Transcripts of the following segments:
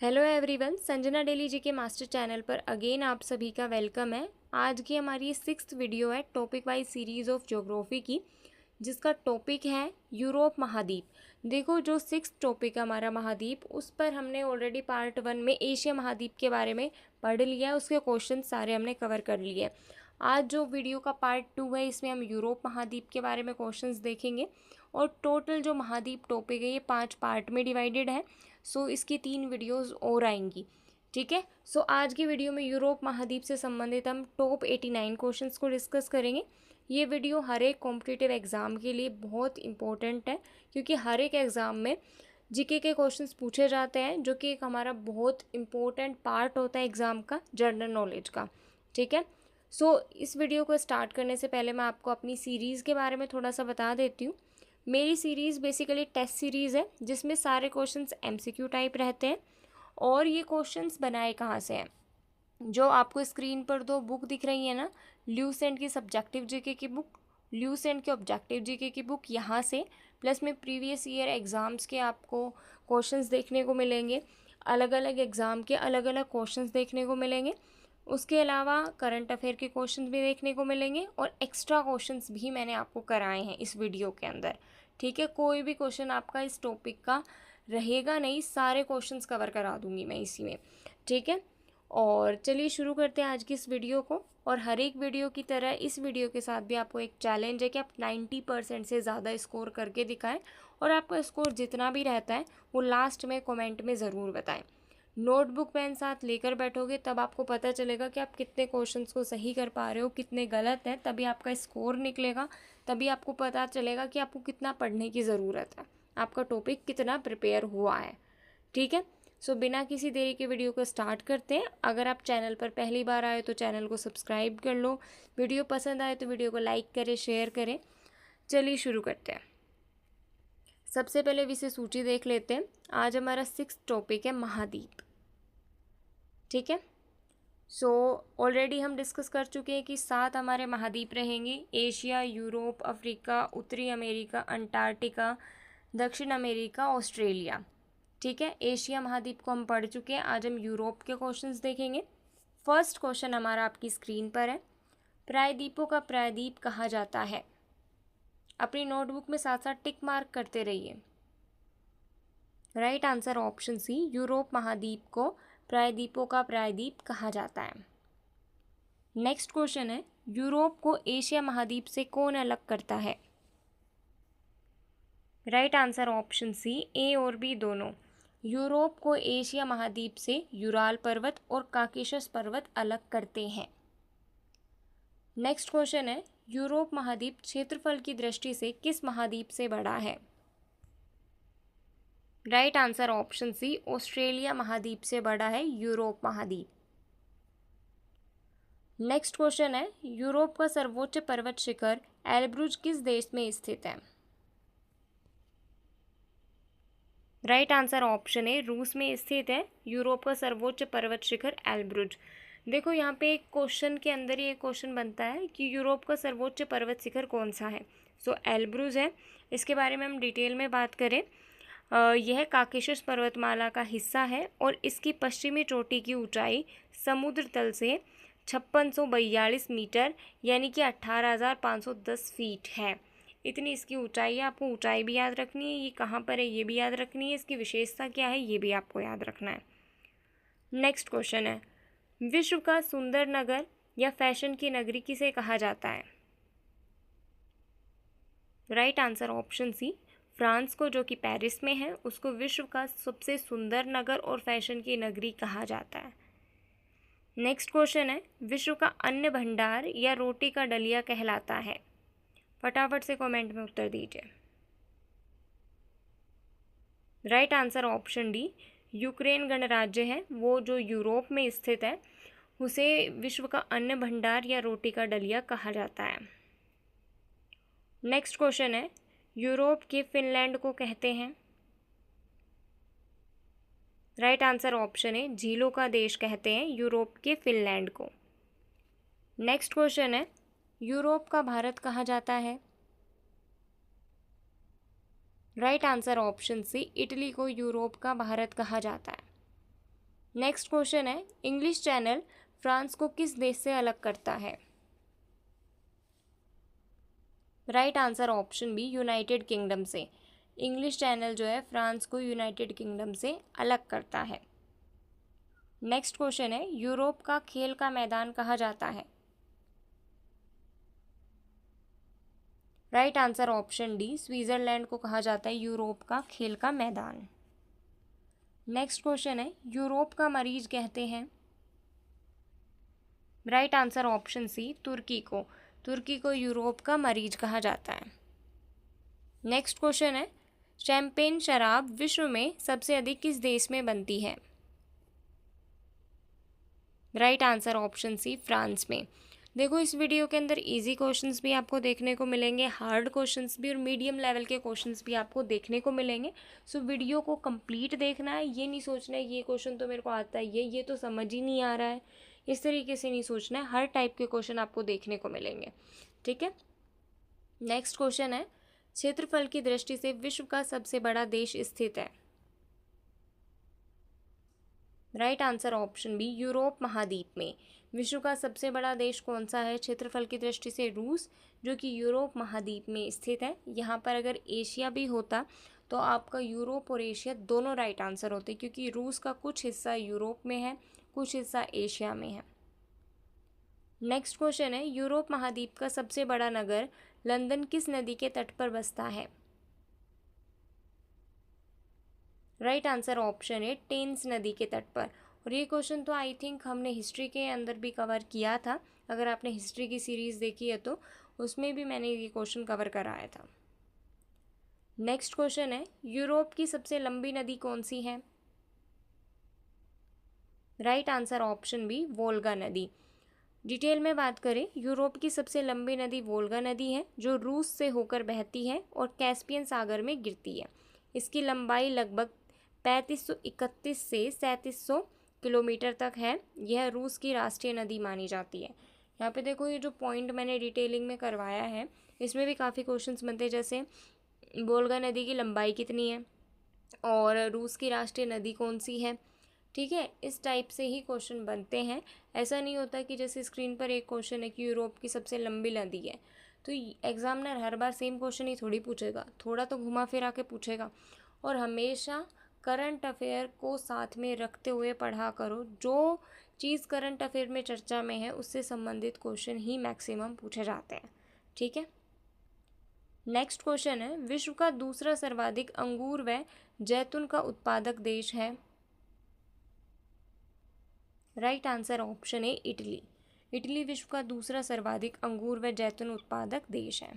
Hello everyone, Sanjana daily जी के master channel पर again आप सभी का वेलकम है। आज की हमारी 6th वीडियो है topic wise series of geography की, जिसका टॉपिक है यूरोप महाद्वीप। देखो, जो 6th टॉपिक है हमारा महाद्वीप, उस पर हमने ऑलरेडी पार्ट 1 में एशिया महाद्वीप के बारे में पढ़ लिया है। उसके क्वेश्चन सारे हमने कवर कर लिए हैं। आज जो वीडियो का पार्ट 2 है, इसमें हम यूरोप महाद्वीप के बारे में क्वेश्चंस देखेंगे। और टोटल जो महाद्वीप टॉपिक है ये 5 पार्ट में डिवाइडेड है। सो इसकी 3 वीडियोस और आएंगी। ठीक है। सो आज की वीडियो में यूरोप महाद्वीप से संबंधित हम टॉप 89 क्वेश्चंस को डिस्कस करेंगे। ये वीडियो हर एक कॉम्पिटिटिव एग्ज़ाम के लिए बहुत इंपॉर्टेंट है, क्योंकि हर एक एग्ज़ाम में जीके के क्वेश्चंस पूछे जाते हैं, जो कि एक हमारा बहुत इंपॉर्टेंट पार्ट होता है एग्ज़ाम का, जनरल नॉलेज का। ठीक है। सो इस वीडियो को स्टार्ट करने से पहले मैं आपको अपनी सीरीज़ के बारे में थोड़ा सा बता देती हूँ। मेरी सीरीज़ बेसिकली टेस्ट सीरीज़ है, जिसमें सारे क्वेश्चंस एमसीक्यू टाइप रहते हैं। और ये क्वेश्चंस बनाए कहाँ से हैं? जो आपको स्क्रीन पर दो बुक दिख रही है ना, ल्यूसेंट की सब्जेक्टिव जीके की बुक, ल्यूसेंट के ऑब्जेक्टिव जीके की बुक, यहाँ से प्लस में प्रीवियस ईयर एग्ज़ाम्स के आपको क्वेश्चंस देखने को मिलेंगे। अलग अलग एग्ज़ाम के अलग अलग क्वेश्चंस देखने को मिलेंगे। उसके अलावा करंट अफेयर के क्वेश्चंस भी देखने को मिलेंगे, और एक्स्ट्रा क्वेश्चंस भी मैंने आपको कराए हैं इस वीडियो के अंदर। ठीक है। कोई भी क्वेश्चन आपका इस टॉपिक का रहेगा नहीं, सारे क्वेश्चंस कवर करा दूंगी मैं इसी में। ठीक है। और चलिए शुरू करते हैं आज की इस वीडियो को। और हर एक वीडियो की तरह इस वीडियो के साथ भी आपको एक चैलेंज है कि आप 90% से ज़्यादा स्कोर करके दिखाएं। और आपका स्कोर जितना भी रहता है वो लास्ट में कमेंट में ज़रूर बताएं। नोटबुक पेन साथ लेकर बैठोगे तब आपको पता चलेगा कि आप कितने क्वेश्चंस को सही कर पा रहे हो, कितने गलत हैं, तभी आपका स्कोर निकलेगा। तभी आपको पता चलेगा कि आपको कितना पढ़ने की ज़रूरत है, आपका टॉपिक कितना प्रिपेयर हुआ है। ठीक है। सो बिना किसी देरी के वीडियो को स्टार्ट करते हैं। अगर आप चैनल पर पहली बार आए तो चैनल को सब्सक्राइब कर लो। वीडियो पसंद आए तो वीडियो को लाइक करें, शेयर करें। चलिए शुरू करते हैं। सबसे पहले विषय सूची देख लेते हैं। आज हमारा 6th टॉपिक है महाद्वीप। ठीक है। सो ऑलरेडी हम डिस्कस कर चुके हैं कि 7 हमारे महाद्वीप रहेंगे: एशिया, यूरोप, अफ्रीका, उत्तरी अमेरिका, अंटार्कटिका, दक्षिण अमेरिका, ऑस्ट्रेलिया। ठीक है। एशिया महाद्वीप को हम पढ़ चुके हैं। आज हम यूरोप के क्वेश्चंस देखेंगे। फर्स्ट क्वेश्चन हमारा आपकी स्क्रीन पर है। प्रायद्वीपों का प्रायद्वीप कहा जाता है? अपनी नोटबुक में साथ साथ टिक मार्क करते रहिए। Right answer option C, Europe महाद्वीप को प्रायद्वीपों का प्रायद्वीप कहा जाता है। नेक्स्ट क्वेश्चन है, यूरोप को एशिया महाद्वीप से कौन अलग करता है? Right answer option C, A और बी दोनों। यूरोप को एशिया महाद्वीप से यूराल पर्वत और काकेशस पर्वत अलग करते हैं। नेक्स्ट क्वेश्चन है, यूरोप महाद्वीप क्षेत्रफल की दृष्टि से किस महाद्वीप से बड़ा है? Right answer option C, Australia महाद्वीप से बड़ा है यूरोप महाद्वीप। नेक्स्ट क्वेश्चन है, यूरोप का सर्वोच्च पर्वत शिखर एल्ब्रुज किस देश में स्थित है? राइट आंसर ऑप्शन ए, रूस में स्थित है यूरोप का सर्वोच्च पर्वत शिखर एल्ब्रुज। देखो, यहाँ पे एक क्वेश्चन के अंदर ही एक क्वेश्चन बनता है कि यूरोप का सर्वोच्च पर्वत शिखर कौन सा है। सो एल्ब्रुज है। इसके बारे में हम डिटेल में बात करें, यह काकेशस पर्वतमाला का हिस्सा है और इसकी पश्चिमी चोटी की ऊंचाई समुद्र तल से 5642 मीटर यानी कि 18,510 फीट है। इतनी इसकी ऊंचाई है। आपको ऊंचाई भी याद रखनी है, ये कहाँ पर है ये भी याद रखनी है, इसकी विशेषता क्या है ये भी आपको याद रखना है। नेक्स्ट क्वेश्चन है, विश्व का सुंदर नगर या फैशन की नगरी किसे कहा जाता है? Right answer option C, France को, जो कि पेरिस में है, उसको विश्व का सबसे सुंदर नगर और फैशन की नगरी कहा जाता है। नेक्स्ट क्वेश्चन है, विश्व का अन्न भंडार या रोटी का डलिया कहलाता है? फटाफट से कमेंट में उत्तर दीजिए। Right answer option D, Ukraine गणराज्य है वो जो यूरोप में स्थित है, उसे विश्व का अन्न भंडार या रोटी का डलिया कहा जाता है। नेक्स्ट क्वेश्चन है, यूरोप के फिनलैंड को कहते हैं? राइट आंसर ऑप्शन है, झीलों का देश कहते हैं यूरोप के फिनलैंड को। नेक्स्ट क्वेश्चन है, यूरोप का भारत कहा जाता है? Right answer option C, Italy को यूरोप का भारत कहा जाता है। नेक्स्ट क्वेश्चन है, इंग्लिश चैनल फ्रांस को किस देश से अलग करता है? Right answer option B, United Kingdom से। इंग्लिश चैनल जो है फ्रांस को यूनाइटेड किंगडम से अलग करता है। नेक्स्ट क्वेश्चन है, यूरोप का खेल का मैदान कहा जाता है? Right answer option D, Switzerland को कहा जाता है यूरोप का खेल का मैदान। नेक्स्ट क्वेश्चन है, यूरोप का मरीज कहते हैं? राइट आंसर ऑप्शन सी, तुर्की को। तुर्की को यूरोप का मरीज कहा जाता है। नेक्स्ट क्वेश्चन है, शैंपेन शराब विश्व में सबसे अधिक किस देश में बनती है? Right answer option C, France में। देखो इस वीडियो के अंदर इजी क्वेश्चंस भी आपको देखने को मिलेंगे, हार्ड क्वेश्चंस भी और मीडियम लेवल के क्वेश्चंस भी आपको देखने को मिलेंगे। सो वीडियो को कंप्लीट देखना है, ये नहीं सोचना है ये क्वेश्चन तो मेरे को आता है, ये तो समझ ही नहीं आ रहा है, इस तरीके से नहीं सोचना है। हर टाइप के क्वेश्चन आपको देखने को मिलेंगे, ठीक है। नेक्स्ट क्वेश्चन है, क्षेत्रफल की दृष्टि से विश्व का सबसे बड़ा देश स्थित है? Right answer option B, Europe महाद्वीप में। विश्व का सबसे बड़ा देश कौन सा है क्षेत्रफल की दृष्टि से? रूस, जो कि यूरोप महाद्वीप में स्थित है। यहाँ पर अगर एशिया भी होता तो आपका यूरोप और एशिया दोनों राइट आंसर होते, क्योंकि रूस का कुछ हिस्सा यूरोप में है, कुछ हिस्सा एशिया में है। नेक्स्ट क्वेश्चन है, यूरोप महाद्वीप का सबसे बड़ा नगर लंदन किस नदी के तट पर बसता है? राइट आंसर ऑप्शन है, टेम्स नदी के तट पर। और ये क्वेश्चन तो आई थिंक हमने हिस्ट्री के अंदर भी कवर किया था। अगर आपने हिस्ट्री की सीरीज़ देखी है तो उसमें भी मैंने ये क्वेश्चन कवर कराया था। नेक्स्ट क्वेश्चन है, यूरोप की सबसे लंबी नदी कौन सी है? Right answer option B, Volga नदी। डिटेल में बात करें, यूरोप की सबसे लंबी नदी वोल्गा नदी है, जो रूस से होकर बहती है और कैस्पियन सागर में गिरती है। इसकी लंबाई लगभग 3531 से 3700 किलोमीटर तक है। यह रूस की राष्ट्रीय नदी मानी जाती है। यहाँ पे देखो, ये जो पॉइंट मैंने डिटेलिंग में करवाया है इसमें भी काफ़ी क्वेश्चंस बनते हैं, जैसे वोल्गा नदी की लंबाई कितनी है और रूस की राष्ट्रीय नदी कौन सी है, ठीक है। इस टाइप से ही क्वेश्चन बनते हैं। ऐसा नहीं होता कि जैसे स्क्रीन पर एक क्वेश्चन है कि यूरोप की सबसे लंबी नदी है, तो एग्जामिनर हर बार सेम क्वेश्चन ही थोड़ी पूछेगा, थोड़ा तो घुमा फिरा के पूछेगा। और हमेशा करंट अफेयर को साथ में रखते हुए पढ़ा करो। जो चीज़ करंट अफेयर में चर्चा में है उससे संबंधित क्वेश्चन ही मैक्सिमम पूछे जाते हैं, ठीक है। नेक्स्ट क्वेश्चन है, विश्व का दूसरा सर्वाधिक अंगूर व जैतून का उत्पादक देश है? राइट आंसर ऑप्शन है, इटली। इटली विश्व का दूसरा सर्वाधिक अंगूर व जैतून उत्पादक देश है।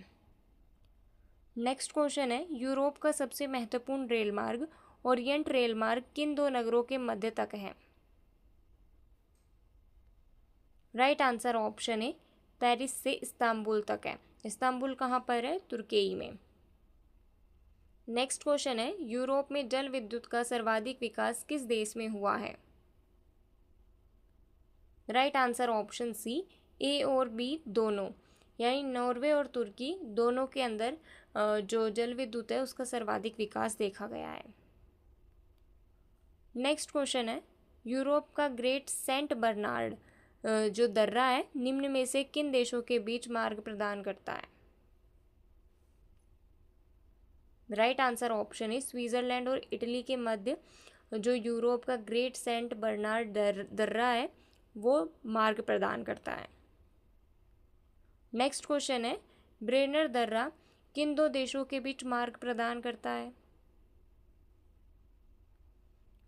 नेक्स्ट क्वेश्चन है, यूरोप का सबसे महत्वपूर्ण रेल मार्ग ओरिएंट रेल मार्ग किन दो नगरों के मध्य तक है? राइट आंसर ऑप्शन है, पेरिस से इस्तांबुल तक है। इस्तांबुल कहाँ पर है? तुर्की में। नेक्स्ट क्वेश्चन है, यूरोप में जल विद्युत का सर्वाधिक विकास किस देश में हुआ है? Right answer option C, A और बी दोनों, यानी नॉर्वे और तुर्की दोनों के अंदर जो जल विद्युत है उसका सर्वाधिक विकास देखा गया है। नेक्स्ट क्वेश्चन है, यूरोप का ग्रेट सेंट बर्नार्ड जो दर्रा है निम्न में से किन देशों के बीच मार्ग प्रदान करता है? राइट आंसर ऑप्शन है, स्विट्जरलैंड और इटली के मध्य जो यूरोप का ग्रेट सेंट बर्नार्ड दर्रा है वो मार्ग प्रदान करता है। नेक्स्ट क्वेश्चन है, ब्रेनर दर्रा किन दो देशों के बीच मार्ग प्रदान करता है?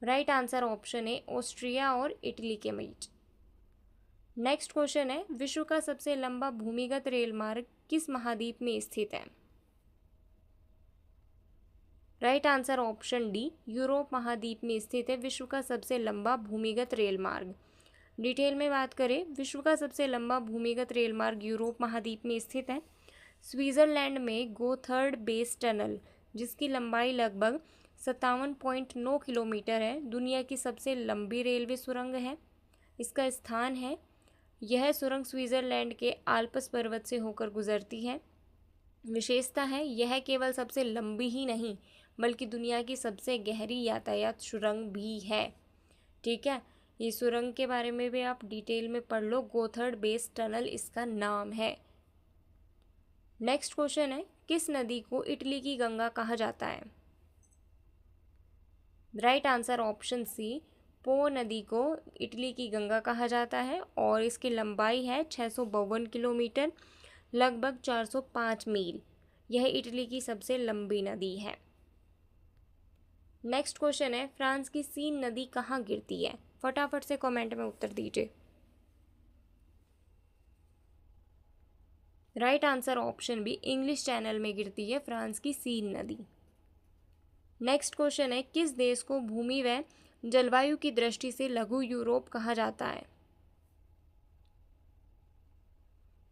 राइट आंसर ऑप्शन है, ऑस्ट्रिया और इटली के बीच। नेक्स्ट क्वेश्चन है, विश्व का सबसे लंबा भूमिगत रेल मार्ग किस महाद्वीप में स्थित है? Right answer option D, Europe महाद्वीप में स्थित है विश्व का सबसे लंबा भूमिगत रेल मार्ग। डिटेल में बात करें, विश्व का सबसे लंबा भूमिगत रेल मार्ग यूरोप महाद्वीप में स्थित है स्विट्जरलैंड में गोथर्ड बेस टनल, जिसकी लंबाई लगभग 57.9 किलोमीटर है, दुनिया की सबसे लंबी रेलवे सुरंग है। इसका स्थान है, यह सुरंग स्विट्जरलैंड के आल्प्स पर्वत से होकर गुजरती है। विशेषता है, यह केवल सबसे लंबी ही नहीं बल्कि दुनिया की सबसे गहरी यातायात सुरंग भी है, ठीक है। ये सुरंग के बारे में भी आप डिटेल में पढ़ लो, गोथर्ड बेस टनल इसका नाम है। नेक्स्ट क्वेश्चन है, किस नदी को इटली की गंगा कहा जाता है? राइट आंसर ऑप्शन सी, पो नदी को इटली की गंगा कहा जाता है और इसकी लंबाई है 652 किलोमीटर, लगभग 405 मील। यह इटली की सबसे लंबी नदी है। नेक्स्ट क्वेश्चन है, फ्रांस की सीन नदी कहाँ गिरती है? फटाफट से कमेंट में उत्तर दीजिए। Right answer option B, English Channel में गिरती है फ्रांस की सीन नदी। नेक्स्ट क्वेश्चन है, किस देश को भूमि व जलवायु की दृष्टि से लघु यूरोप कहा जाता है?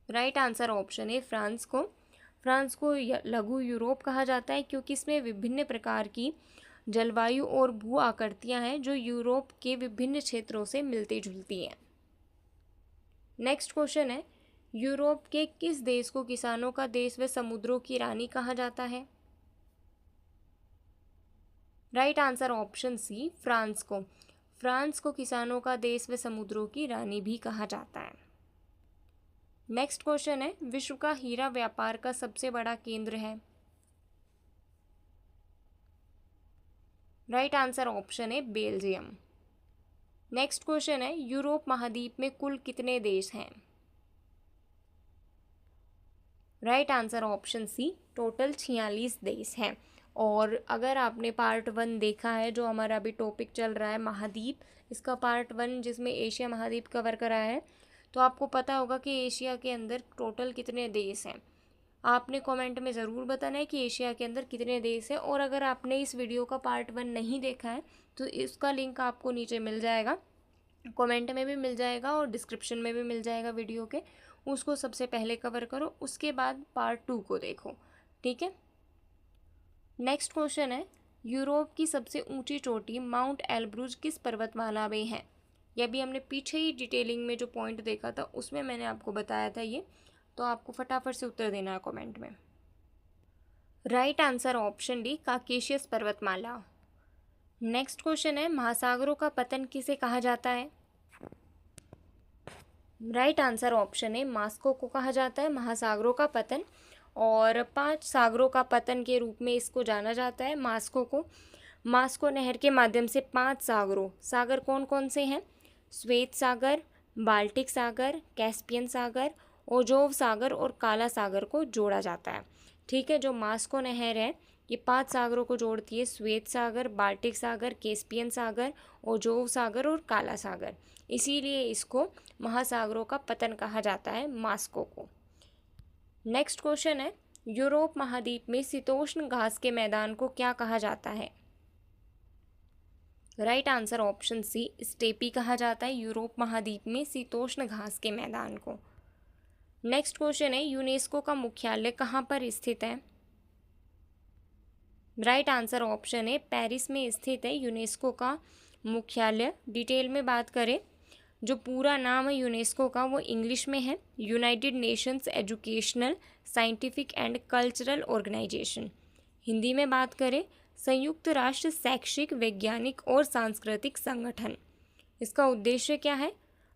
राइट आंसर ऑप्शन है फ्रांस को। फ्रांस को लघु यूरोप कहा जाता है क्योंकि इसमें विभिन्न प्रकार की जलवायु और भू आकृतियां हैं जो यूरोप के विभिन्न क्षेत्रों से मिलती जुलती हैं। नेक्स्ट क्वेश्चन है, यूरोप के किस देश को किसानों का देश व समुद्रों की रानी कहा जाता है? Right answer option C, France को। फ्रांस को किसानों का देश व समुद्रों की रानी भी कहा जाता है। नेक्स्ट क्वेश्चन है, विश्व का हीरा व्यापार का सबसे बड़ा केंद्र है? राइट आंसर ऑप्शन है बेल्जियम। नेक्स्ट क्वेश्चन है, यूरोप महाद्वीप में कुल कितने देश हैं? Right answer option C, total 46 देश हैं। और अगर आपने पार्ट 1 देखा है, जो हमारा अभी टॉपिक चल रहा है महाद्वीप, इसका पार्ट 1 जिसमें एशिया महाद्वीप कवर करा है, तो आपको पता होगा कि एशिया के अंदर टोटल कितने देश हैं। आपने कमेंट में ज़रूर बताना है कि एशिया के अंदर कितने देश हैं। और अगर आपने इस वीडियो का पार्ट 1 नहीं देखा है तो इसका लिंक आपको नीचे मिल जाएगा, कमेंट में भी मिल जाएगा और डिस्क्रिप्शन में भी मिल जाएगा वीडियो के। उसको सबसे पहले कवर करो, उसके बाद पार्ट 2 को देखो, ठीक है। नेक्स्ट क्वेश्चन है, यूरोप की सबसे ऊंची चोटी माउंट एल्ब्रूज किस पर्वतमाला में है? यह भी हमने पीछे ही डिटेलिंग में जो पॉइंट देखा था उसमें मैंने आपको बताया था ये, तो आपको फटाफट से उत्तर देना है कमेंट में। राइट आंसर ऑप्शन डी, काकेशियस पर्वतमाला। नेक्स्ट क्वेश्चन है, महासागरों का पतन किसे कहा जाता है? राइट आंसर ऑप्शन है मास्को को कहा जाता है महासागरों का पतन। और 5 सागरों का पतन के रूप में इसको जाना जाता है मास्को को। मास्को नहर के माध्यम से 5 सागर कौन कौन से हैं? श्वेत सागर, बाल्टिक सागर, कैस्पियन सागर, ओजोव सागर और काला सागर को जोड़ा जाता है, ठीक है। जो मास्को नहर है ये 5 सागरों को जोड़ती है, श्वेत सागर, बाल्टिक सागर, कैस्पियन सागर, ओजोव सागर और काला सागर। इसीलिए इसको महासागरों का पतन कहा जाता है मास्को को। नेक्स्ट क्वेश्चन है, यूरोप महाद्वीप में शीतोष्ण घास के मैदान को क्या कहा जाता है? Right answer option C, steppe कहा जाता है यूरोप महाद्वीप में शीतोष्ण घास के मैदान को। नेक्स्ट क्वेश्चन है, यूनेस्को का मुख्यालय कहाँ पर स्थित है? राइट आंसर ऑप्शन है पेरिस में स्थित है यूनेस्को का मुख्यालय। डिटेल में बात करें, जो पूरा नाम है यूनेस्को का वो इंग्लिश में है, United Nations Educational, Scientific and Cultural Organization. Hindi में बात करें, संयुक्त राष्ट्र शैक्षिक, वैज्ञानिक और सांस्कृतिक संगठन। इसका उद्देश्य क्या है?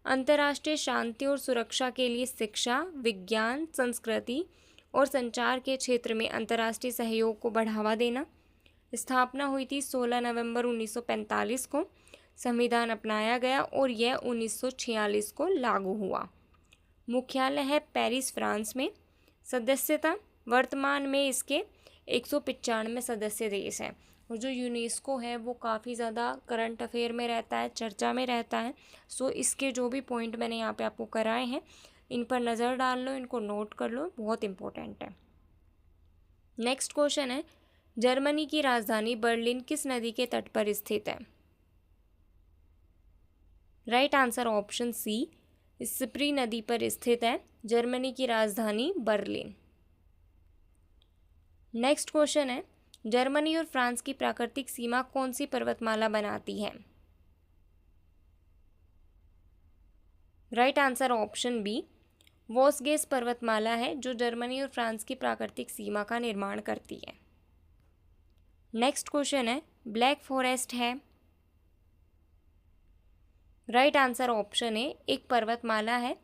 अंतर्राष्ट्रीय शांति और सुरक्षा के लिए शिक्षा, विज्ञान, संस्कृति और संचार के क्षेत्र में अंतर्राष्ट्रीय सहयोग को बढ़ावा देना। स्थापना हुई थी 16 नवंबर 1945 को। संविधान अपनाया गया और यह 1946 को लागू हुआ। मुख्यालय है पेरिस, फ्रांस में। सदस्यता, वर्तमान में इसके 195 सदस्य देश हैं। और जो यूनेस्को है वो काफ़ी ज़्यादा करंट अफेयर में रहता है, चर्चा में रहता है। सो इसके जो भी पॉइंट मैंने यहाँ पे आपको कराए हैं इन पर नज़र डाल लो, इनको नोट कर लो, बहुत इंपॉर्टेंट है। नेक्स्ट क्वेश्चन है, जर्मनी की राजधानी बर्लिन किस नदी के तट पर स्थित है? Right answer option C, Spree नदी पर स्थित है जर्मनी की राजधानी बर्लिन। नेक्स्ट क्वेश्चन है, जर्मनी और फ्रांस की प्राकृतिक सीमा कौन सी पर्वतमाला बनाती है? राइट आंसर ऑप्शन बी, वोस्गेस पर्वतमाला है जो जर्मनी और फ्रांस की प्राकृतिक सीमा का निर्माण करती है। नेक्स्ट क्वेश्चन है, ब्लैक फॉरेस्ट है राइट आंसर ऑप्शन ए, एक पर्वतमाला है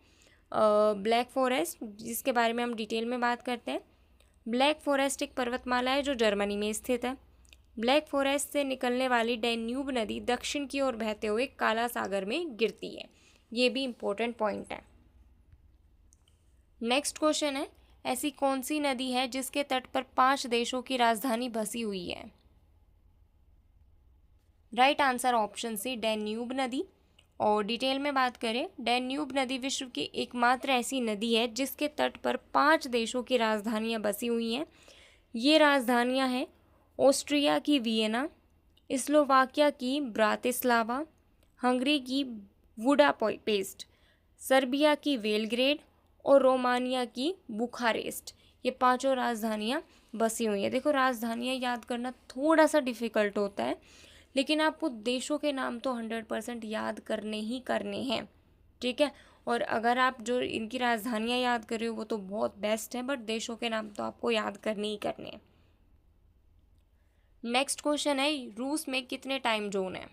ब्लैक फॉरेस्ट, जिसके बारे में हम डिटेल में बात करते हैं। ब्लैक फॉरेस्ट एक पर्वतमाला है जो जर्मनी में स्थित है। ब्लैक फॉरेस्ट से निकलने वाली डैन्यूब नदी दक्षिण की ओर बहते हुए काला सागर में गिरती है। ये भी इम्पोर्टेंट पॉइंट है। नेक्स्ट क्वेश्चन है, ऐसी कौन सी नदी है जिसके तट पर 5 देशों की राजधानी बसी हुई है? Right answer option C, Danube नदी। और डिटेल में बात करें, डैन्यूब नदी विश्व की एकमात्र ऐसी नदी है जिसके तट पर 5 देशों की राजधानियां बसी हुई हैं। ये राजधानियां हैं ऑस्ट्रिया की वियना, स्लोवाकिया की ब्रातिस्लावा, हंगरी की बुडापेस्ट, सर्बिया की बेलग्रेड और रोमानिया की बुखारेस्ट। ये 5 राजधानियां बसी हुई हैं। देखो, राजधानियां याद करना थोड़ा सा डिफ़िकल्ट होता है, लेकिन आपको देशों के नाम तो 100% याद करने ही करने हैं, ठीक है। और अगर आप जो इनकी राजधानियां याद कर रहे हो वो तो बहुत बेस्ट है, बट देशों के नाम तो आपको याद करने ही करने हैं। नेक्स्ट क्वेश्चन है, रूस में कितने टाइम जोन है?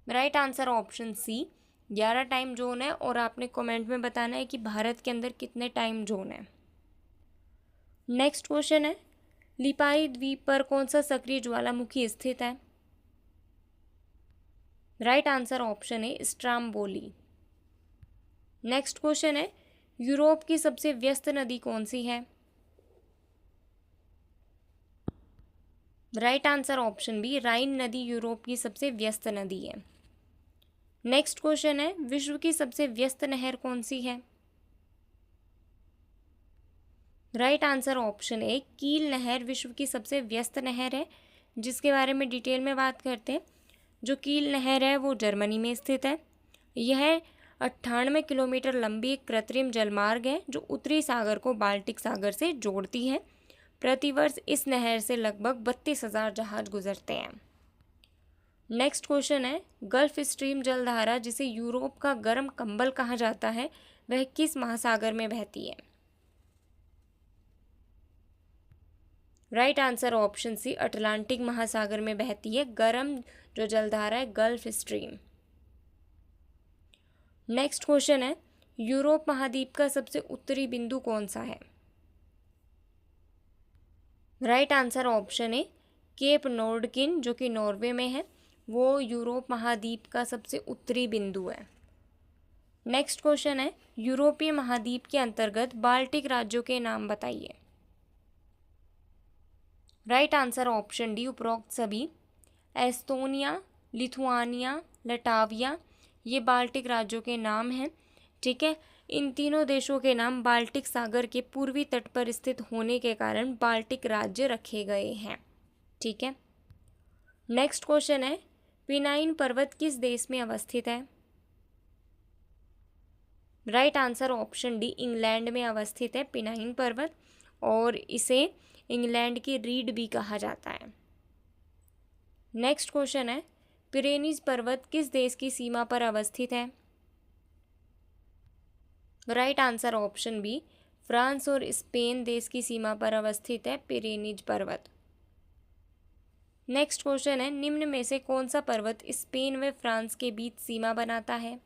Right answer option C, 11 time zone है। और आपने कमेंट में बताना है कि भारत के अंदर कितने टाइम जोन है। नेक्स्ट क्वेश्चन है, लिपाई द्वीप पर कौन सा सक्रिय ज्वालामुखी स्थित है? राइट आंसर ऑप्शन है स्ट्राम्बोली। नेक्स्ट क्वेश्चन है, यूरोप की सबसे व्यस्त नदी कौन सी है? राइट आंसर ऑप्शन बी, राइन नदी यूरोप की सबसे व्यस्त नदी है। नेक्स्ट क्वेश्चन है, विश्व की सबसे व्यस्त नहर कौन सी है? राइट आंसर ऑप्शन ए, कील नहर विश्व की सबसे व्यस्त नहर है, जिसके बारे में डिटेल में बात करते हैं। जो कील नहर है वो जर्मनी में स्थित है। यह 98 किलोमीटर लंबी एक कृत्रिम जलमार्ग है जो उत्तरी सागर को बाल्टिक सागर से जोड़ती है। प्रतिवर्ष इस नहर से लगभग 32,000 जहाज गुजरते हैं। नेक्स्ट क्वेश्चन है, गल्फ स्ट्रीम जलधारा जिसे यूरोप का गर्म कंबल कहा जाता है, वह किस महासागर में बहती है? Right answer option C, Atlantic महासागर में बहती है गर्म जो जलधारा है, गल्फ स्ट्रीम। नेक्स्ट क्वेश्चन है, यूरोप महाद्वीप का सबसे उत्तरी बिंदु कौन सा है? Right answer option A, Cape Nordkinn जो कि नॉर्वे में है, वो यूरोप महाद्वीप का सबसे उत्तरी बिंदु है। नेक्स्ट क्वेश्चन है, यूरोपीय महाद्वीप के अंतर्गत बाल्टिक राज्यों के नाम बताइए। राइट आंसर ऑप्शन डी, उपरोक्त सभी। एस्तोनिया, लिथुआनिया, लटाविया, ये बाल्टिक राज्यों के नाम हैं, ठीक है। इन तीनों देशों के नाम बाल्टिक सागर के पूर्वी तट पर स्थित होने के कारण बाल्टिक राज्य रखे गए हैं, ठीक है। नेक्स्ट क्वेश्चन है, पिनाइन पर्वत किस देश में अवस्थित है? Right answer option D, England में अवस्थित है पिनाइन पर्वत, और इसे इंग्लैंड की रीड भी कहा जाता है। नेक्स्ट क्वेश्चन है, पिरेनीज पर्वत किस देश की सीमा पर अवस्थित है? Right answer option B, France और स्पेन देश की सीमा पर अवस्थित है पिरेनीज पर्वत। नेक्स्ट क्वेश्चन है, निम्न में से कौन सा पर्वत स्पेन व फ्रांस के बीच सीमा बनाता है?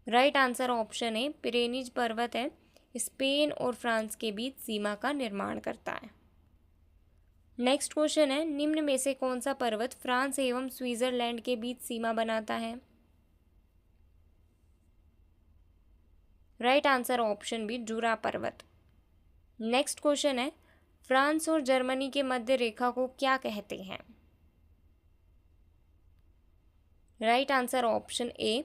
राइट आंसर ऑप्शन है पिरेनीज पर्वत है, स्पेन और फ्रांस के बीच सीमा का निर्माण करता है। नेक्स्ट क्वेश्चन है, निम्न में से कौन सा पर्वत फ्रांस एवं स्विट्जरलैंड के बीच सीमा बनाता है? राइट आंसर ऑप्शन बी, जूरा पर्वत। नेक्स्ट क्वेश्चन है, फ्रांस और जर्मनी के मध्य रेखा को क्या कहते हैं? राइट आंसर ऑप्शन ए,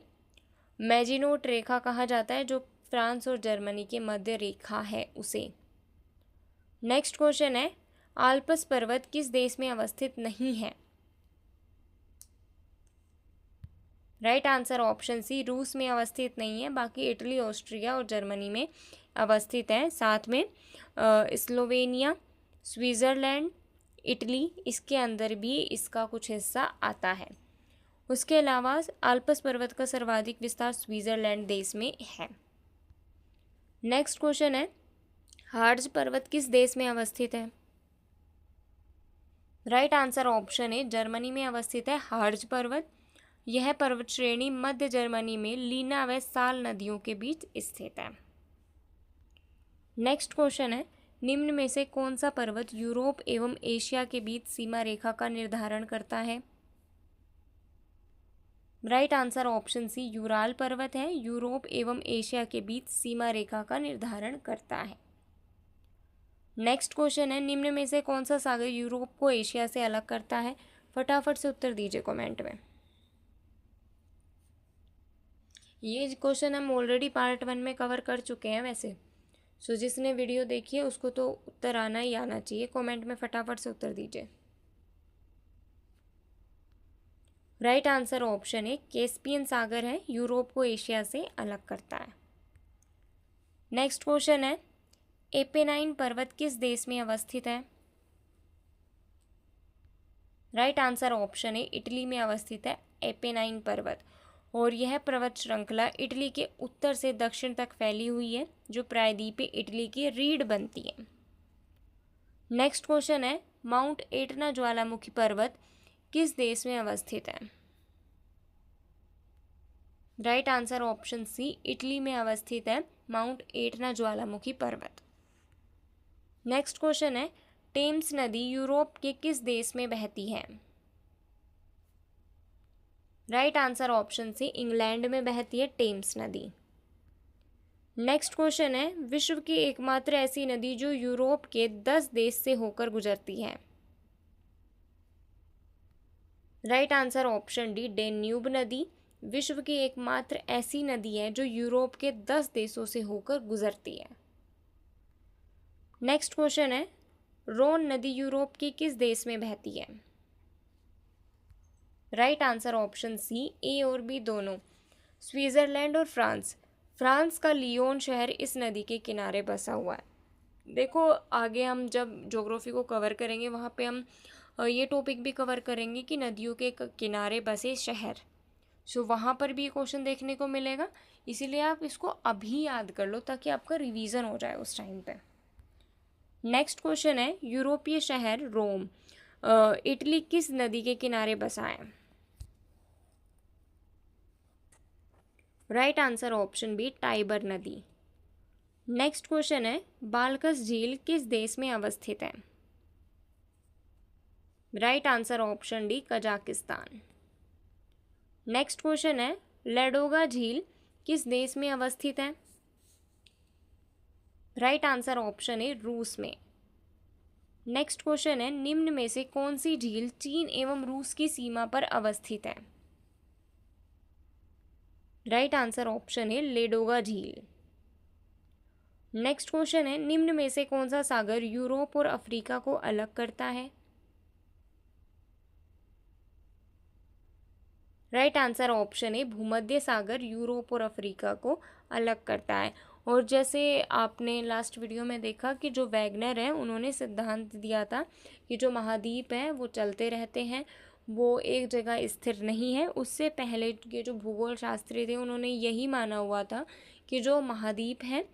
मैजिनोट रेखा कहा जाता है, जो फ्रांस और जर्मनी के मध्य रेखा है उसे। नेक्स्ट क्वेश्चन है, आल्प्स पर्वत किस देश में अवस्थित नहीं है? राइट आंसर ऑप्शन सी, रूस में अवस्थित नहीं है, बाकी इटली, ऑस्ट्रिया और जर्मनी में अवस्थित है। साथ में स्लोवेनिया, स्विट्ज़रलैंड, इटली, इसके अंदर भी इसका कुछ हिस्सा आता है। उसके अलावा आल्प्स पर्वत का सर्वाधिक विस्तार स्विट्ज़रलैंड देश में है। नेक्स्ट क्वेश्चन है, हार्ज पर्वत किस देश में अवस्थित है? Right answer option A Germany में अवस्थित है हार्ज पर्वत। यह पर्वत श्रेणी मध्य जर्मनी में लीना व साल नदियों के बीच स्थित है। नेक्स्ट क्वेश्चन है, निम्न में से कौन सा पर्वत यूरोप एवं एशिया के बीच सीमा रेखा का निर्धारण करता है? Right answer option C Ural पर्वत है, यूरोप एवं एशिया के बीच सीमा रेखा का निर्धारण करता है। नेक्स्ट क्वेश्चन है, निम्न में से कौन सा सागर यूरोप को एशिया से अलग करता है? फटाफट से उत्तर दीजिए कमेंट में। ये क्वेश्चन हम ऑलरेडी पार्ट 1 में कवर कर चुके हैं वैसे, सो जिसने वीडियो देखी है उसको तो उत्तर आना ही आना चाहिए। कमेंट में फटाफट से उत्तर दीजिए। Right answer option A Caspian सागर है, यूरोप को एशिया से अलग करता है। नेक्स्ट क्वेश्चन है, एपेनाइन पर्वत किस देश में अवस्थित है? राइट आंसर ऑप्शन ए इटली में अवस्थित है एपेनाइन पर्वत, और यह पर्वत श्रृंखला इटली के उत्तर से दक्षिण तक फैली हुई है, जो प्रायद्वीपीय इटली की रीढ़ बनती है। नेक्स्ट क्वेश्चन है, माउंट एटना ज्वालामुखी पर्वत किस देश में अवस्थित है? Right answer option C Italy में अवस्थित है माउंट एटना ज्वालामुखी पर्वत। नेक्स्ट क्वेश्चन है, टेम्स नदी यूरोप के किस देश में बहती है? Right answer option C England में बहती है टेम्स नदी। नेक्स्ट क्वेश्चन है, विश्व की एकमात्र ऐसी नदी जो यूरोप के 10 देश से होकर गुजरती है? Right answer option D Danube नदी विश्व की एकमात्र ऐसी नदी है जो यूरोप के 10 देशों से होकर गुजरती है। नेक्स्ट क्वेश्चन है, रोन नदी यूरोप के किस देश में बहती है? Right answer option C A और बी दोनों, स्विट्जरलैंड और फ्रांस। फ्रांस का लियोन शहर इस नदी के किनारे बसा हुआ है। देखो आगे हम जब ज्योग्राफी को कवर करेंगे वहाँ पे हम ये टॉपिक भी कवर करेंगे कि नदियों के किनारे बसे शहर, सो वहाँ पर भी क्वेश्चन देखने को मिलेगा, इसीलिए आप इसको अभी याद कर लो ताकि आपका रिवीजन हो जाए उस टाइम पे। नेक्स्ट क्वेश्चन है, यूरोपीय शहर रोम इटली किस नदी के किनारे बसा है? Right answer option B Tiber नदी। नेक्स्ट क्वेश्चन है, बाल्कस झील किस देश में अवस्थित है? Right answer option D Kazakhstan. Next question है, लेडोगा झील किस देश में अवस्थित है? राइट आंसर ऑप्शन ए रूस में। नेक्स्ट क्वेश्चन है, निम्न में से कौन सी झील चीन एवं रूस की सीमा पर अवस्थित है? राइट आंसर ऑप्शन है लेडोगा झील। नेक्स्ट क्वेश्चन है, निम्न में से कौन सा सागर यूरोप और अफ्रीका को अलग करता है? राइट आंसर ऑप्शन है भूमध्य सागर यूरोप और अफ्रीका को अलग करता है। और जैसे आपने लास्ट वीडियो में देखा कि जो वैगनर है उन्होंने सिद्धांत दिया था कि जो महाद्वीप हैं वो चलते रहते हैं, वो एक जगह स्थिर नहीं है। उससे पहले के जो भूगोल शास्त्री थे उन्होंने यही माना हुआ था कि जो महाद्वीप हैं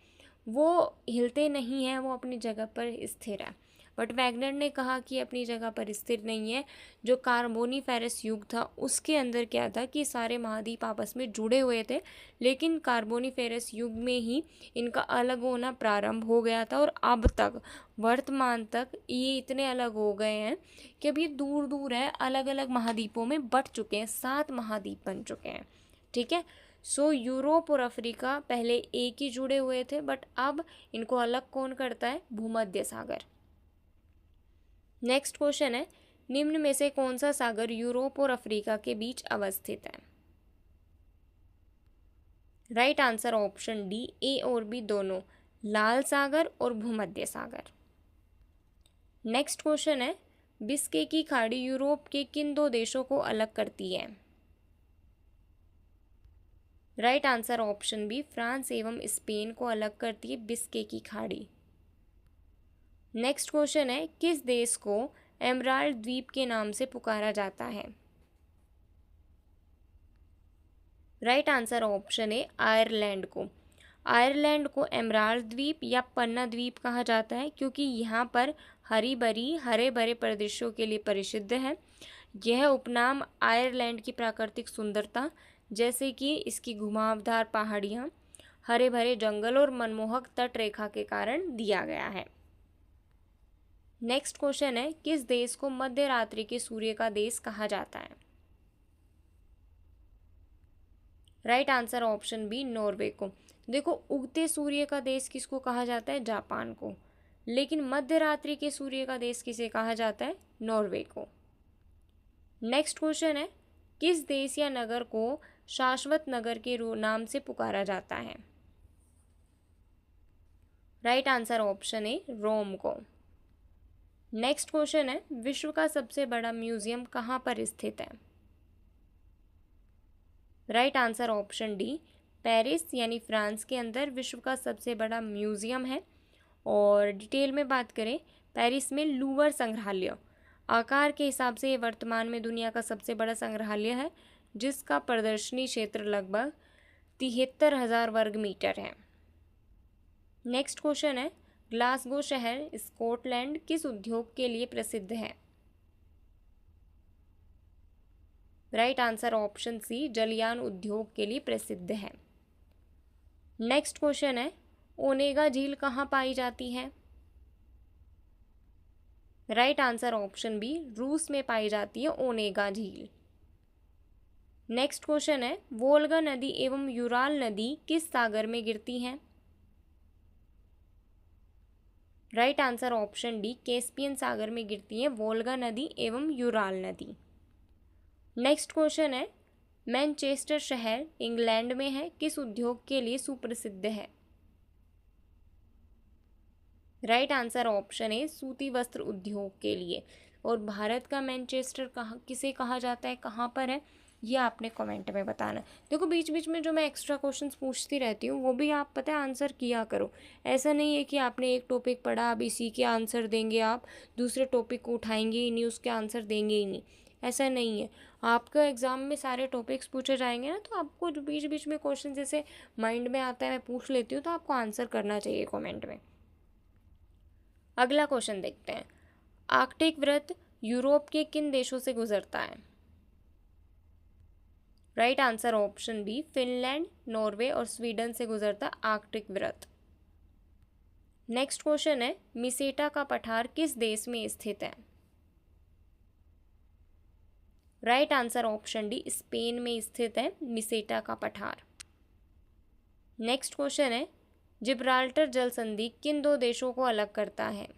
वो हिलते नहीं हैं, वो अपनी जगह पर स्थिर है। बट वैगनर ने कहा कि अपनी जगह पर स्थिर नहीं है। जो कार्बोनीफेरस युग था उसके अंदर क्या था कि सारे महाद्वीप आपस में जुड़े हुए थे, लेकिन कार्बोनीफेरस युग में ही इनका अलग होना प्रारंभ हो गया था, और अब तक वर्तमान तक ये इतने अलग हो गए हैं कि अभी दूर दूर है, अलग अलग महाद्वीपों में बट चुके हैं, 7 महाद्वीप बन चुके हैं। ठीक है, सो यूरोप और अफ्रीका पहले एक ही जुड़े हुए थे, बट अब इनको अलग कौन करता है? भूमध्य सागर। नेक्स्ट क्वेश्चन है, निम्न में से कौन सा सागर यूरोप और अफ्रीका के बीच अवस्थित है? Right answer option D A और बी दोनों, लाल सागर और भूमध्य सागर। नेक्स्ट क्वेश्चन है, बिस्के की खाड़ी यूरोप के किन 2 देशों को अलग करती है? Right answer option B France एवं स्पेन को अलग करती है बिस्के की खाड़ी। नेक्स्ट क्वेश्चन है, किस देश को एमराल्ड द्वीप के नाम से पुकारा जाता है? राइट आंसर ऑप्शन है आयरलैंड को। आयरलैंड को एमराल्ड द्वीप या पन्ना द्वीप कहा जाता है क्योंकि यहाँ पर हरे भरे प्रदेशों के लिए प्रसिद्ध है। यह उपनाम आयरलैंड की प्राकृतिक सुंदरता जैसे कि इसकी घुमावदार पहाड़ियाँ, हरे भरे जंगल और मनमोहक तट रेखा के कारण दिया गया है। नेक्स्ट क्वेश्चन है, किस देश को मध्य रात्रि के सूर्य का देश कहा जाता है? Right answer option B, Norway को। देखो, उगते सूर्य का देश किसको कहा जाता है? जापान को। लेकिन मध्य रात्रि के सूर्य का देश किसे कहा जाता है? नॉर्वे को। नेक्स्ट क्वेश्चन है, किस देश या नगर को शाश्वत नगर के नाम से पुकारा जाता है? राइट आंसर ऑप्शन ए, रोम को। नेक्स्ट क्वेश्चन है, विश्व का सबसे बड़ा म्यूजियम कहाँ पर स्थित है? Right answer option D, Paris यानी फ्रांस के अंदर विश्व का सबसे बड़ा म्यूजियम है। और डिटेल में बात करें, पेरिस में लूवर संग्रहालय आकार के हिसाब से ये वर्तमान में दुनिया का सबसे बड़ा संग्रहालय है, जिसका प्रदर्शनी क्षेत्र लगभग 73,000 वर्ग मीटर है। नेक्स्ट क्वेश्चन है, ग्लासगो शहर स्कॉटलैंड किस उद्योग के लिए प्रसिद्ध है? राइट आंसर ऑप्शन सी, जलयान उद्योग के लिए प्रसिद्ध है। नेक्स्ट क्वेश्चन है, ओनेगा झील कहाँ पाई जाती है? राइट आंसर ऑप्शन बी, रूस में पाई जाती है ओनेगा झील। नेक्स्ट क्वेश्चन है, वोल्गा नदी एवं यूराल नदी किस सागर में गिरती हैं? Right answer option D, Caspian सागर में गिरती है वोल्गा नदी एवं यूराल नदी। नेक्स्ट क्वेश्चन है, मैनचेस्टर शहर इंग्लैंड में है, किस उद्योग के लिए सुप्रसिद्ध है? राइट आंसर ऑप्शन है, सूती वस्त्र उद्योग के लिए। और भारत का मैनचेस्टर किसे कहा जाता है, कहाँ पर है, ये आपने कमेंट में बताना। देखो, बीच बीच में जो मैं एक्स्ट्रा क्वेश्चंस पूछती रहती हूँ वो भी आप पता है आंसर किया करो। ऐसा नहीं है कि आपने एक टॉपिक पढ़ा अब इसी के आंसर देंगे, आप दूसरे टॉपिक को उठाएंगे ही नहीं, उसके आंसर देंगे ही नहीं, ऐसा नहीं है। आपका एग्ज़ाम में सारे टॉपिक्स पूछे जाएंगे ना, तो आपको जो बीच बीच में क्वेश्चन जैसे माइंड में आता है मैं पूछ लेती हूँ, तो आपको आंसर करना चाहिए कॉमेंट में। अगला क्वेश्चन देखते हैं, आर्कटिक वृत्त यूरोप के किन देशों से गुजरता है? Right answer option B, Finland, Norway और स्वीडन से गुजरता आर्कटिक वृत्त। नेक्स्ट क्वेश्चन है, मिसेटा का पठार किस देश में स्थित है? Right answer option D, Spain में स्थित है मिसेटा का पठार। नेक्स्ट क्वेश्चन है, जिब्राल्टर जल संधि किन दो देशों को अलग करता है?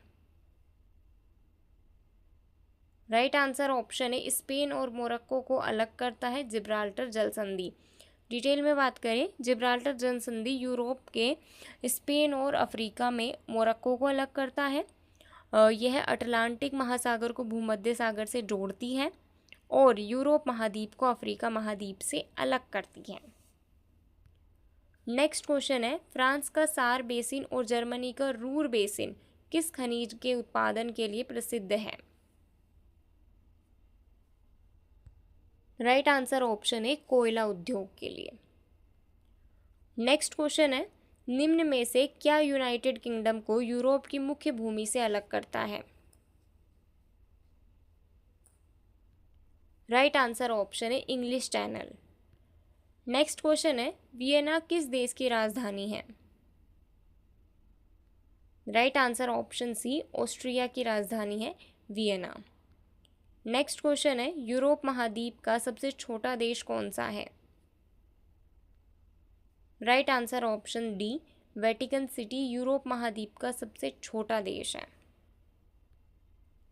राइट आंसर ऑप्शन है, स्पेन और मोरक्को को अलग करता है जिब्राल्टर जल संधि। डिटेल में बात करें, जिब्राल्टर जल संधि यूरोप के स्पेन और अफ्रीका में मोरक्को को अलग करता है। यह अटलांटिक महासागर को भूमध्य सागर से जोड़ती है और यूरोप महाद्वीप को अफ्रीका महाद्वीप से अलग करती है। नेक्स्ट क्वेश्चन है, फ्रांस का सार बेसिन और जर्मनी का रूर बेसिन किस खनिज के उत्पादन के लिए प्रसिद्ध है? राइट आंसर ऑप्शन है, कोयला उद्योग के लिए। नेक्स्ट क्वेश्चन है, निम्न में से क्या यूनाइटेड किंगडम को यूरोप की मुख्य भूमि से अलग करता है? राइट आंसर ऑप्शन है, इंग्लिश चैनल। नेक्स्ट क्वेश्चन है, वियना किस देश की राजधानी है? Right answer option C, Austria की राजधानी है वियना। नेक्स्ट क्वेश्चन है, यूरोप महाद्वीप का सबसे छोटा देश कौन सा है? Right answer option D, Vatican City Europe महाद्वीप का सबसे छोटा देश है।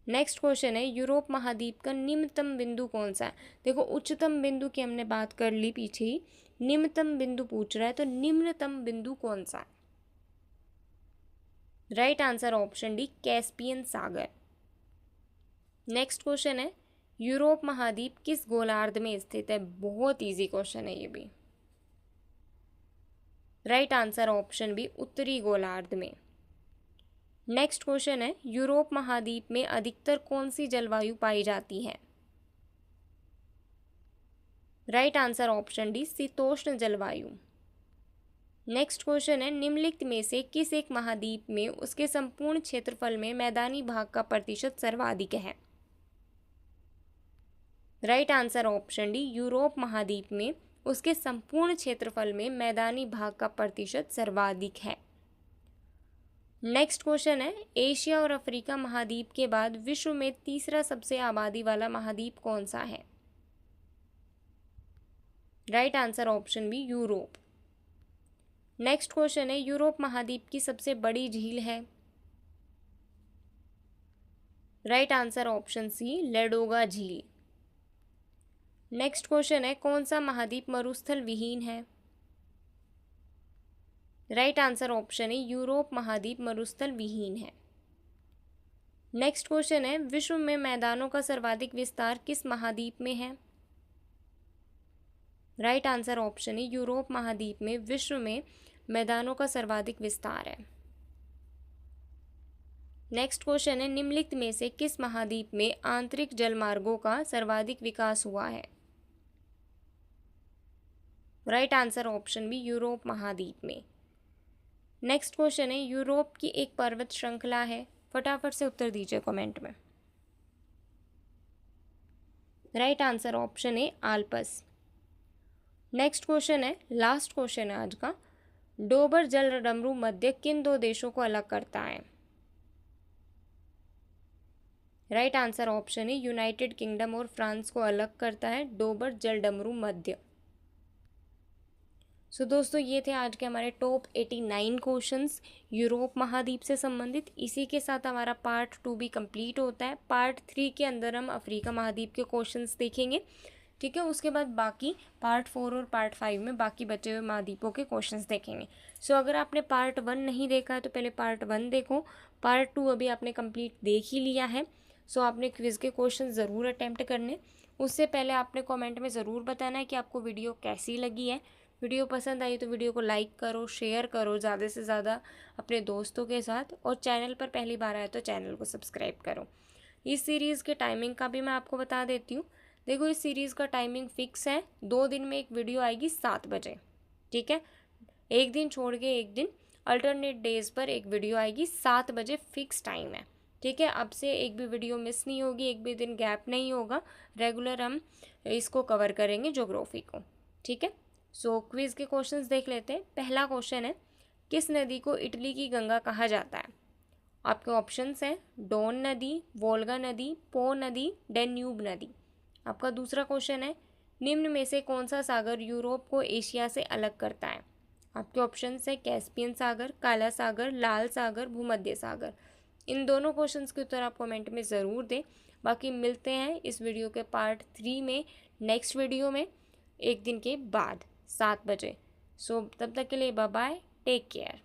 नेक्स्ट क्वेश्चन है, यूरोप महाद्वीप का निम्नतम बिंदु कौन सा है? देखो, उच्चतम बिंदु की हमने बात कर ली पीछे ही, निम्नतम बिंदु पूछ रहा है, तो निम्नतम बिंदु कौन सा है? Right answer option D, Caspian सागर। नेक्स्ट क्वेश्चन है, यूरोप महाद्वीप किस गोलार्ध में स्थित है? बहुत इजी क्वेश्चन है ये भी। राइट आंसर ऑप्शन बी, उत्तरी गोलार्ध में। नेक्स्ट क्वेश्चन है, यूरोप महाद्वीप में अधिकतर कौन सी जलवायु पाई जाती है? राइट आंसर ऑप्शन डी, शीतोष्ण जलवायु। नेक्स्ट क्वेश्चन है, निम्नलिखित में से किस एक महाद्वीप में उसके संपूर्ण क्षेत्रफल में मैदानी भाग का प्रतिशत सर्वाधिक है? Right answer option D, Europe महाद्वीप में उसके संपूर्ण क्षेत्रफल में मैदानी भाग का प्रतिशत सर्वाधिक है। नेक्स्ट क्वेश्चन है, एशिया और अफ्रीका महाद्वीप के बाद विश्व में तीसरा सबसे आबादी वाला महाद्वीप कौन सा है? Right answer option B, Europe. Next question है, यूरोप महाद्वीप की सबसे बड़ी झील है? Right answer option C, Ladoga झील। नेक्स्ट क्वेश्चन है, कौन सा महाद्वीप मरुस्थल विहीन है? राइट आंसर ऑप्शन है, यूरोप महाद्वीप मरुस्थल विहीन है। नेक्स्ट क्वेश्चन है, विश्व में मैदानों का सर्वाधिक विस्तार किस महाद्वीप में है? राइट आंसर ऑप्शन है, यूरोप महाद्वीप में विश्व में मैदानों का सर्वाधिक विस्तार है। नेक्स्ट क्वेश्चन है, निम्नलिखित में से किस महाद्वीप में आंतरिक जलमार्गों का सर्वाधिक विकास हुआ है? Right answer option B, Europe महाद्वीप में। नेक्स्ट क्वेश्चन है, यूरोप की एक पर्वत श्रृंखला है? फटाफट से उत्तर दीजिए कमेंट में। राइट आंसर ऑप्शन है, आल्प्स। नेक्स्ट क्वेश्चन है, लास्ट क्वेश्चन है आज का, डोबर जल डमरू मध्य किन दो देशों को अलग करता है? राइट आंसर ऑप्शन है, यूनाइटेड किंगडम और फ्रांस को अलग करता है डोबर जल डमरू मध्य। सो दोस्तों, ये थे आज के हमारे टॉप 89 क्वेश्चंस यूरोप महाद्वीप से संबंधित। इसी के साथ हमारा पार्ट 2 भी कंप्लीट होता है। पार्ट 3 के अंदर हम अफ्रीका महाद्वीप के क्वेश्चंस देखेंगे, ठीक है। उसके बाद बाकी पार्ट 4 और पार्ट 5 में बाकी बचे हुए महाद्वीपों के क्वेश्चंस देखेंगे। सो अगर आपने पार्ट 1 नहीं देखा है तो पहले पार्ट 1 देखो। पार्ट 2 अभी आपने कंप्लीट देख ही लिया है। सो आपने क्विज़ के क्वेश्चन ज़रूर अटैम्प्ट करने। उससे पहले आपने कमेंट में ज़रूर बताना है कि आपको वीडियो कैसी लगी है। वीडियो पसंद आई तो वीडियो को लाइक करो, शेयर करो ज़्यादा से ज़्यादा अपने दोस्तों के साथ, और चैनल पर पहली बार आए तो चैनल को सब्सक्राइब करो। इस सीरीज़ के टाइमिंग का भी मैं आपको बता देती हूँ। देखो, इस सीरीज़ का टाइमिंग फ़िक्स है, 2 दिन में एक वीडियो आएगी 7 बजे, ठीक है। एक दिन छोड़ के एक दिन अल्टरनेट डेज पर एक वीडियो आएगी 7 बजे, फिक्स टाइम है, ठीक है। अब से एक भी वीडियो मिस नहीं होगी, एक भी दिन गैप नहीं होगा। रेगुलर हम इसको कवर करेंगे ज्योग्राफी को, ठीक है। सो क्विज़ के क्वेश्चंस देख लेते हैं। पहला क्वेश्चन है, किस नदी को इटली की गंगा कहा जाता है? आपके ऑप्शंस हैं डोन नदी, वोल्गा नदी, पो नदी, डेन्यूब नदी। आपका दूसरा क्वेश्चन है, निम्न में से कौन सा सागर यूरोप को एशिया से अलग करता है? आपके ऑप्शंस हैं कैस्पियन सागर, काला सागर, लाल सागर, भूमध्य सागर। इन दोनों क्वेश्चंस के उत्तर आप कमेंट में ज़रूर दें। बाकी मिलते हैं इस वीडियो के पार्ट 3 में, नेक्स्ट वीडियो में, एक दिन के बाद 7 बजे। सो तब तक के लिए बाय बाय, टेक केयर।